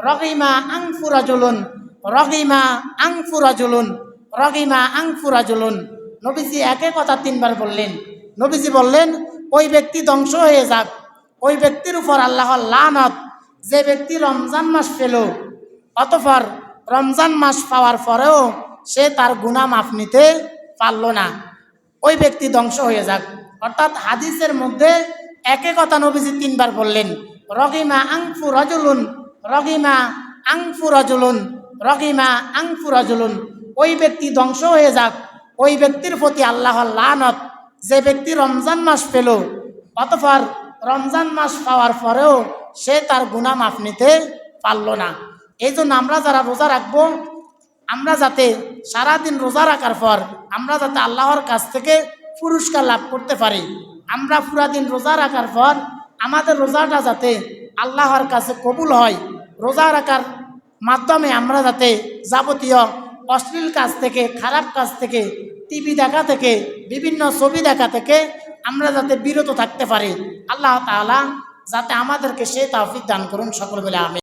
রগিমা আনফু রাজুলুন, রগিমা আনফু রাজুলুন, রগিমা আনফু রাজুলুন। নবীজি একে কথা 3 বার বললেন। নবীজি বললেন, ওই ব্যক্তি ধ্বংস হয়ে যাক, ওই ব্যক্তির উপর আল্লাহর লানত, যে ব্যক্তি রমজান মাস পেল অতঃপর রমজান মাস পাওয়ার পরেও সে তার গুনাহ মাফ নিতে পারল না, ওই ব্যক্তি ধ্বংস হয়ে যাক। অর্থাৎ হাদিসের মধ্যে একে কথা নবীজি 3 বার বললেন, রগিমা আনফু রাজুলুন, রগিমা আনফু রাজুলুন, রগিমা আনফু রাজুলুন। ওই ব্যক্তি ধ্বংস হয়ে যাক, ওই ব্যক্তির প্রতি আল্লাহর লানত, যে ব্যক্তি রমজান মাস পেল অতঃপর রমজান মাস পাওয়ার পরেও সে তার গুনাহ মাফ নিতে পারল না। এই জন্য আমরা যারা রোজা রাখবো, আমরা যাতে সারাদিন রোজা রাখার পর আমরা যাতে আল্লাহর কাছ থেকে পুরস্কার লাভ করতে পারি। আমরা পুরা দিন রোজা রাখার পর আমাদের রোজাটা যাতে আল্লাহর কাছে কবুল হয়, রোজা রাখার মাধ্যমে আমরা যাতে যাবতীয় অশ্লীল কাজ থেকে, খারাপ কাজ থেকে, টিভি দেখা থেকে, বিভিন্ন ছবি দেখা থেকে আমরা যাতে বিরত থাকতে পারি। আল্লাহ তাআলা যাতে আমাদেরকে সে তৌফিক দান করুন, সকল বলে আমিন।